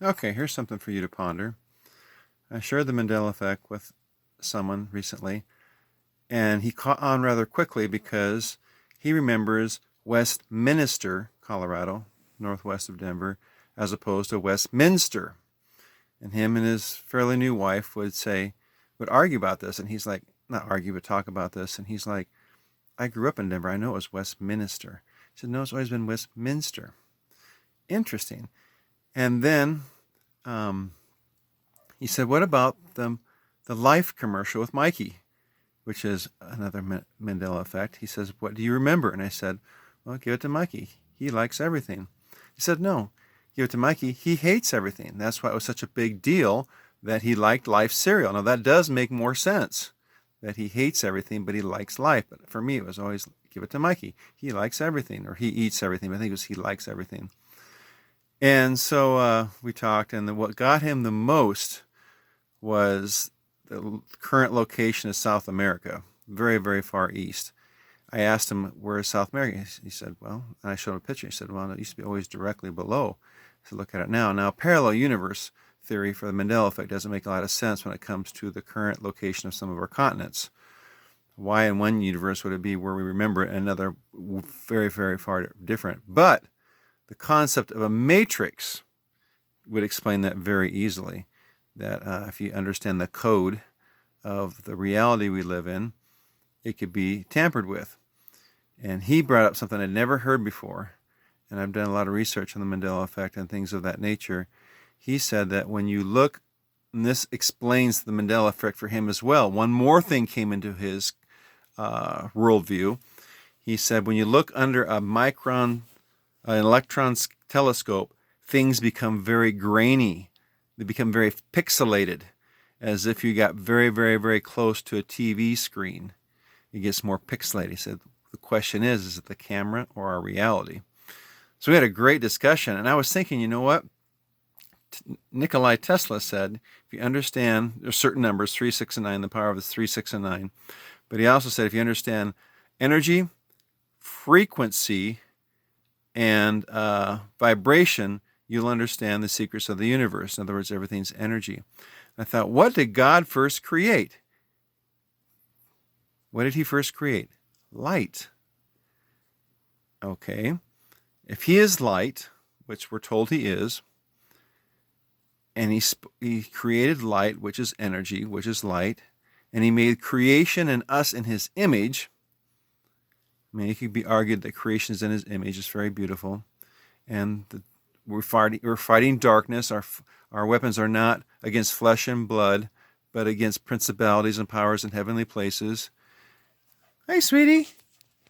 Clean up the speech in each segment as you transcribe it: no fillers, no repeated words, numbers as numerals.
Okay, here's something for you to ponder. I shared the Mandela effect with someone recently, and he caught on rather quickly because he remembers Westminster, Colorado, northwest of Denver, as opposed to Westminster. And him and his fairly new wife would argue about this, and he's like, not argue, but talk about this, and he's like, I grew up in Denver. I know it was Westminster. He said, no, it's always been Westminster. Interesting. And then um, he said, what about the Life commercial with Mikey, which is another Mandela effect. He says, what do you remember? And I said, well, give it to Mikey. He likes everything. He said, no, give it to Mikey. He hates everything. That's why it was such a big deal that he liked Life cereal. Now, that does make more sense, that he hates everything, but he likes Life. But for me, it was always give it to Mikey. He likes everything, or he eats everything. But I think it was he likes everything. And so we talked, and what got him the most was the current location of South America, very, very far east. I asked him, where is South America? He said, well, and I showed him a picture. He said, well, it used to be always directly below. I said, look at it now. Now, parallel universe theory for the Mandela effect doesn't make a lot of sense when it comes to the current location of some of our continents. Why in one universe would it be where we remember it and another very, very far different? But the concept of a matrix would explain that very easily. That if you understand the code of the reality we live in, it could be tampered with. And he brought up something I'd never heard before, and I've done a lot of research on the Mandela effect and things of that nature. He said that when you look, and this explains the Mandela effect for him as well, one more thing came into his worldview. He said when you look under an electron telescope, things become very grainy. They become very pixelated, as if you got very, very, very close to a TV screen. It gets more pixelated. He said, the question is it the camera or our reality? So we had a great discussion, and I was thinking, you know what? Nikola Tesla said, if you understand, there's certain numbers, 3, 6, and 9, the power of is 3, 6, and 9. But he also said, if you understand energy, frequency, and vibration, you'll understand the secrets of the universe. In other words, everything's energy. I thought, what did God first create? What did he first create? Light. Okay. If he is light, which we're told he is, and he created light, which is energy, which is light, and he made creation and us in his image. I mean, it could be argued that creation is in his image. It's very beautiful. And we're fighting darkness. Our weapons are not against flesh and blood, but against principalities and powers in heavenly places. Hey, sweetie.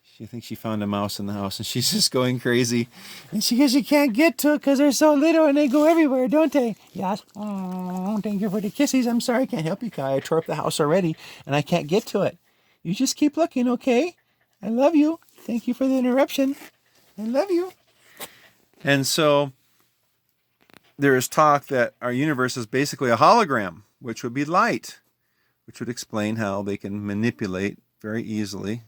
She thinks she found a mouse in the house, and she's just going crazy. And she goes, you can't get to it because they're so little and they go everywhere, don't they? Yes. Oh, thank you for the kisses. I'm sorry, I can't help you, Kai. I tore up the house already, and I can't get to it. You just keep looking, okay? I love you. Thank you for the interruption. I love you. And so there is talk that our universe is basically a hologram, which would be light, which would explain how they can manipulate very easily,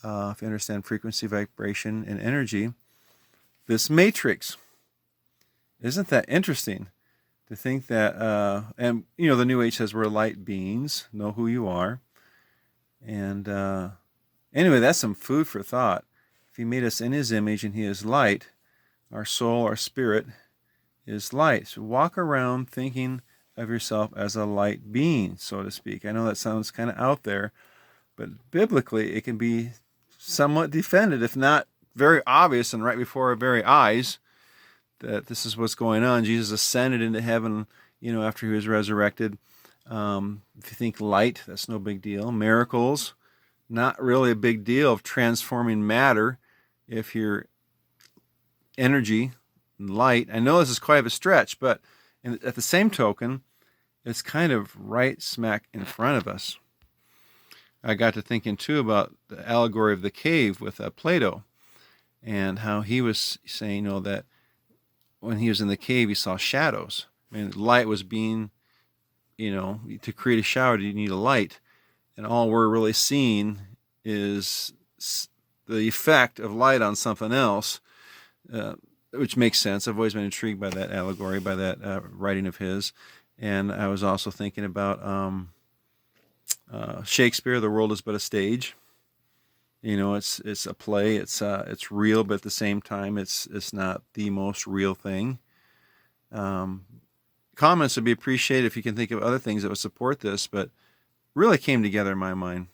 if you understand frequency, vibration, and energy, this matrix. Isn't that interesting to think that, and you know, the New Age says we're light beings, know who you are. And anyway, that's some food for thought. If he made us in his image and he is light, our soul, our spirit is light. So walk around thinking of yourself as a light being, so to speak. I know that sounds kind of out there, but biblically it can be somewhat defended, if not very obvious and right before our very eyes, that this is what's going on. Jesus ascended into heaven, you know, after he was resurrected. If you think light, that's no big deal. Miracles, not really a big deal of transforming matter if you're energy and light. I know this is quite a stretch, but at the same token, it's kind of right smack in front of us. I got to thinking too about the allegory of the cave with Plato, and how he was saying, you know, that when he was in the cave, he saw shadows. I mean, light was being, you know, to create a shadow, you need a light, and all we're really seeing is the effect of light on something else. which makes sense. I've always been intrigued by that allegory, by that writing of his. And I was also thinking about Shakespeare, "The world is but a stage." You know, it's a play. It's real, but at the same time, it's not the most real thing. Um, Comments would be appreciated if you can think of other things that would support this, but really came together in my mind.